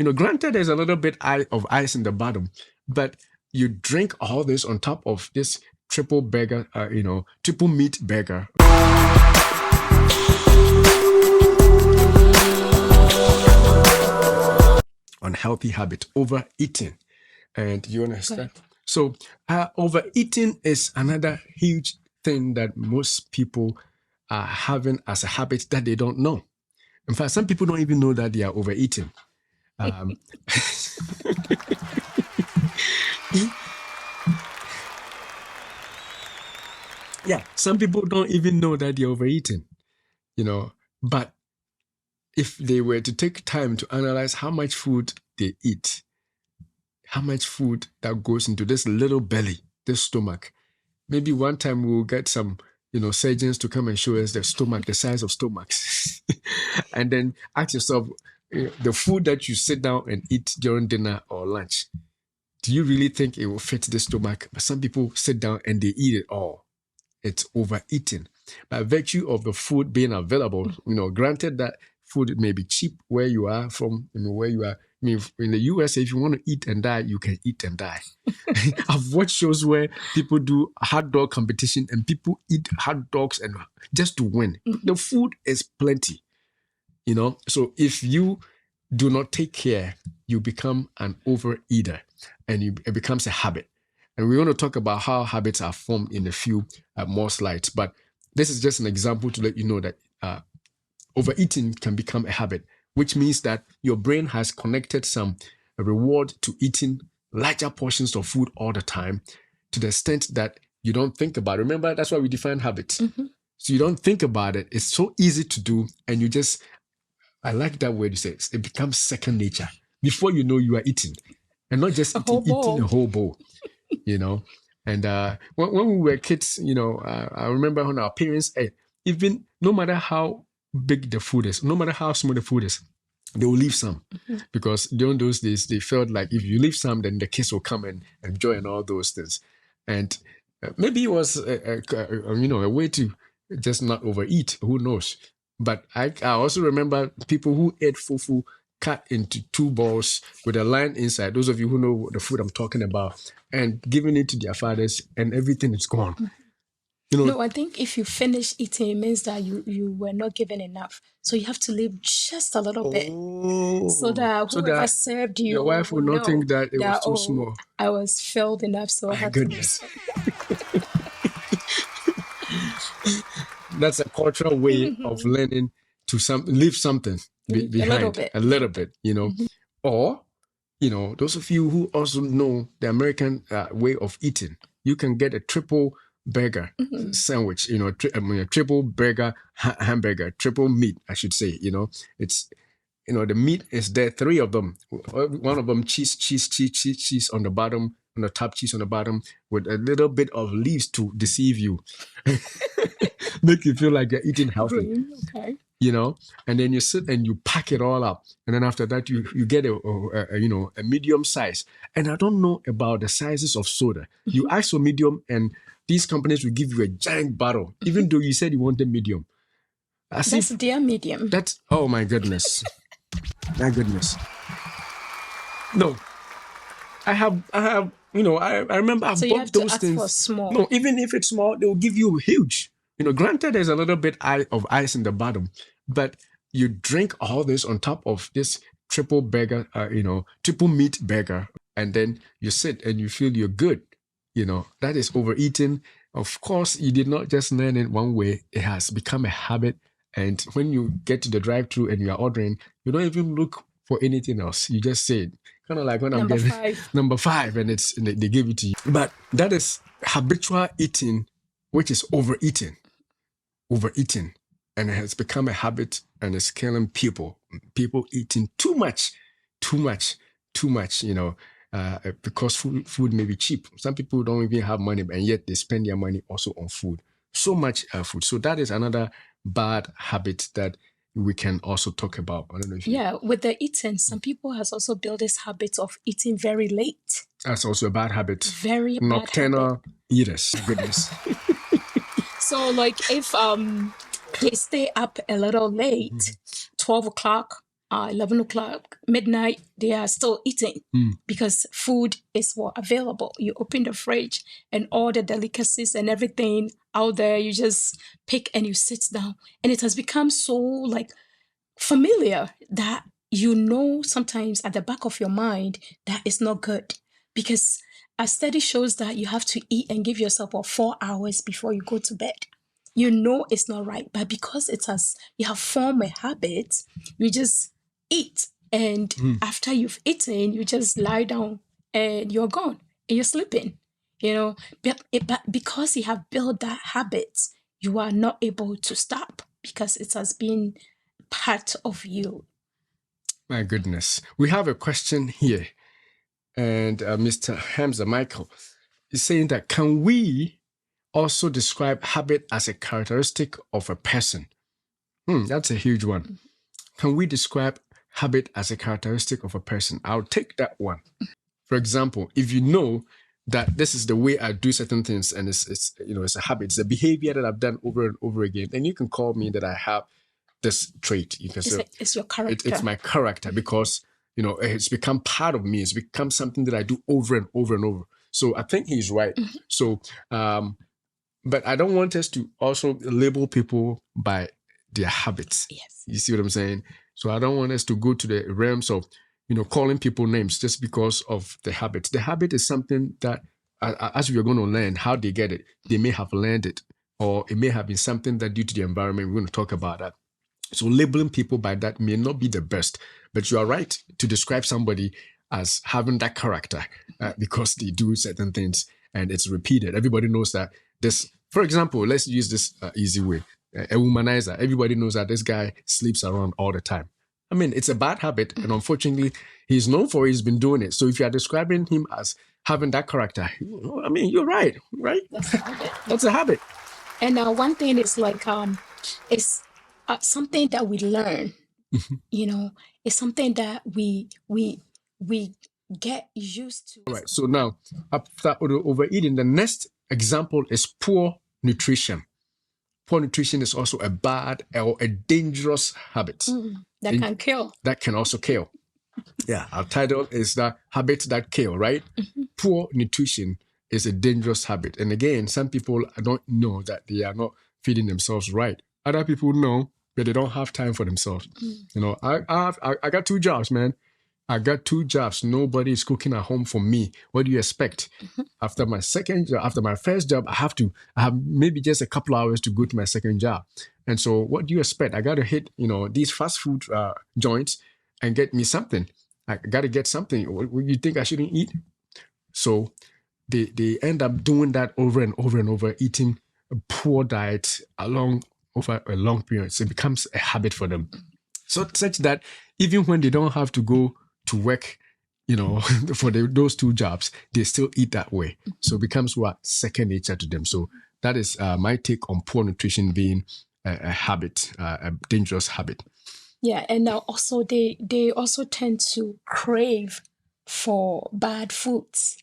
Granted, there's a little bit of ice in the bottom, but you drink all this on top of this triple burger, triple meat burger. Unhealthy habit, overeating. And you understand? So overeating is another huge thing that most people are having as a habit that they don't know. In fact, some people don't even know that they are overeating. Yeah, some people don't even know that they're overeating, but if they were to take time to analyze how much food they eat, how much food that goes into this little belly, this stomach, maybe one time we'll get some, surgeons to come and show us the stomach, the size of stomachs, and then ask yourself, the food that you sit down and eat during dinner or lunch, do you really think it will fit the stomach? But some people sit down and they eat it all. It's overeating. By virtue of the food being available, granted that food may be cheap where you are from, where you are. I mean, in the US, if you want to eat and die, you can eat and die. I've watched shows where people do hot dog competition and people eat hot dogs and just to win. The food is plenty, So if you do not take care, you become an overeater and it becomes a habit. And we want to talk about how habits are formed in a few more slides. But this is just an example to let you know that overeating can become a habit, which means that your brain has connected some reward to eating larger portions of food all the time to the extent that you don't think about it. Remember, that's why we define habits. So you don't think about it. It's so easy to do. And you just, I like that word you say, it becomes second nature. Before you know, you are eating. And not just eating a whole bowl. And when we were kids, I remember when our parents ate, even no matter how big the food is, no matter how small the food is, they will leave some because during those days they felt like if you leave some, then the kids will come and enjoy and all those things. And maybe it was a way to just not overeat. Who knows? But I also remember people who ate fufu cut into 2 balls with a line inside. Those of you who know the food I'm talking about, and giving it to their fathers, and everything is gone. No, I think if you finish eating, it means that you were not given enough. So you have to leave just a little bit. So that whoever served you, your wife will not think that it was too small. I was filled enough, so I had goodness. That's a cultural way of learning to leave something behind. A little bit, Or, those of you who also know the American way of eating, you can get a triple burger sandwich, a triple burger hamburger, triple meat, I should say, it's, the meat is there, 3 of them, one of them cheese on the bottom, on the top, cheese on the bottom, with a little bit of leaves to deceive you, make you feel like you're eating healthy. Okay. And then you sit and you pack it all up, and then after that you get a medium size. And I don't know about the sizes of soda. You ask for medium, and these companies will give you a giant bottle, even though you said you wanted medium. That's their medium. That's, oh my goodness. My goodness. No, I have, I remember I've bought those things. For small. No, even if it's small, they'll give you huge. Granted, there's a little bit of ice in the bottom, but you drink all this on top of this triple burger, triple meat burger, and then you sit and you feel you're good. That is overeating. Of course, you did not just learn it one way. It has become a habit. And when you get to the drive-thru and you are ordering, you don't even look for anything else. You just say it. Kind of like when I'm getting number 5 and they give it to you. But that is habitual eating, which is overeating. Overeating. And it has become a habit and it's killing people. People eating too much, because food may be cheap. Some people don't even have money, and yet they spend their money also on food. So much food. So that is another bad habit that we can also talk about. I don't know if with the eating, some people has also built this habit of eating very late. That's also a bad habit. Very nocturnal eaters. Goodness. So like if they stay up a little late, 12 o'clock, 11 o'clock, midnight, they are still eating because food is available. You open the fridge and all the delicacies and everything out there, you just pick and you sit down. And it has become so like familiar that sometimes at the back of your mind that it's not good, because a study shows that you have to eat and give yourself 4 hours before you go to bed. It's not right, but because you have formed a habit, you just eat, and after you've eaten, you just lie down and you're gone and you're sleeping. But because you have built that habit, you are not able to stop because it has been part of you. My goodness. We have a question here, and Mr. Hamza Michael is saying that can we also describe habit as a characteristic of a person? That's a huge one. Can we describe habit as a characteristic of a person? I'll take that one. For example, if you know that this is the way I do certain things, and it's a habit, it's a behavior that I've done over and over again, then you can call me that I have this trait. You can say it's your character. It's my character because it's become part of me. It's become something that I do over and over and over. So I think he's right. So, but I don't want us to also label people by their habits. Yes. You see what I'm saying? So I don't want us to go to the realms of calling people names just because of the habits. The habit is something that, as we are going to learn how they get it, they may have learned it, or it may have been something that due to the environment, we're going to talk about that. So labeling people by that may not be the best, but you are right to describe somebody as having that character because they do certain things and it's repeated. Everybody knows that this, for example, let's use this easy way. A womanizer. Everybody knows that this guy sleeps around all the time. I mean, it's a bad habit, and unfortunately, he's known for he's been doing it. So if you are describing him as having that character, I mean, you're right? That's a habit. That's a habit. And one thing is like, it's something that we learn. It's something that we get used to. All right. So now, after overeating, the next example is poor nutrition. Poor nutrition is also a bad or a dangerous habit. That can kill. That can also kill. Yeah, our title is the habits that kill, right? Poor nutrition is a dangerous habit. And again, some people don't know that they are not feeding themselves right. Other people know, but they don't have time for themselves. I got 2 jobs, man. I got 2 jobs. Nobody is cooking at home for me. What do you expect? After my first job, I have maybe just a couple hours to go to my second job. And so what do you expect? I got to hit, these fast food joints and get me something. I got to get something. What you think I shouldn't eat? So they end up doing that over and over and over, eating a poor diet over a long period. So it becomes a habit for them. So such that even when they don't have to go to work, for those 2 jobs, they still eat that way. So it becomes second nature to them. So that is my take on poor nutrition being a habit, a dangerous habit. Yeah, and also they also tend to crave for bad foods,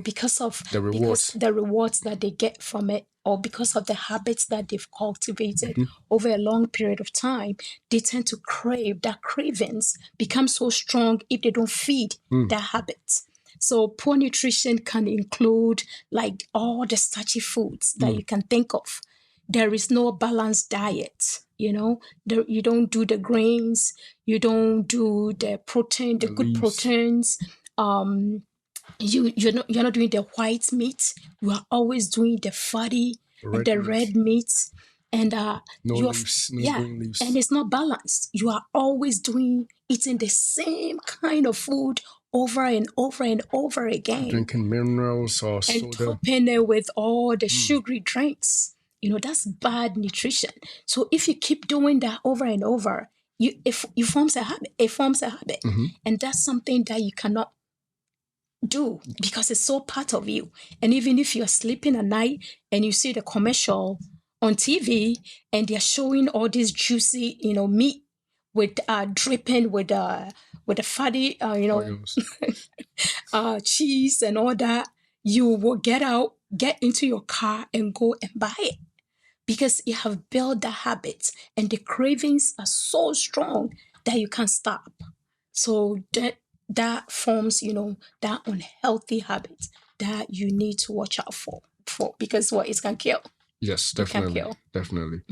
because of the rewards that they get from it, or because of the habits that they've cultivated over a long period of time. They tend to crave. That cravings become so strong if they don't feed their habits. So poor nutrition can include like all the starchy foods that you can think of. There is no balanced diet. You don't do the grains, you don't do the protein, the good proteins. You're not doing the white meat. You are always doing the fatty, red meat, and leaves, green leaves. And it's not balanced. You are always eating the same kind of food over and over and over again. Drinking minerals or soda. And topping it with all the sugary drinks. That's bad nutrition. So if you keep doing that over and over, it forms a habit. It forms a habit. And that's something that you cannot do because it's so part of you. And even if you're sleeping at night and you see the commercial on TV and they're showing all this juicy, meat with dripping with the fatty, cheese and all that, you will get into your car and go and buy it because you have built the habits and the cravings are so strong that you can't stop. So that forms, that unhealthy habit that you need to watch out for because it can kill. Yes, It can definitely. kill. Definitely.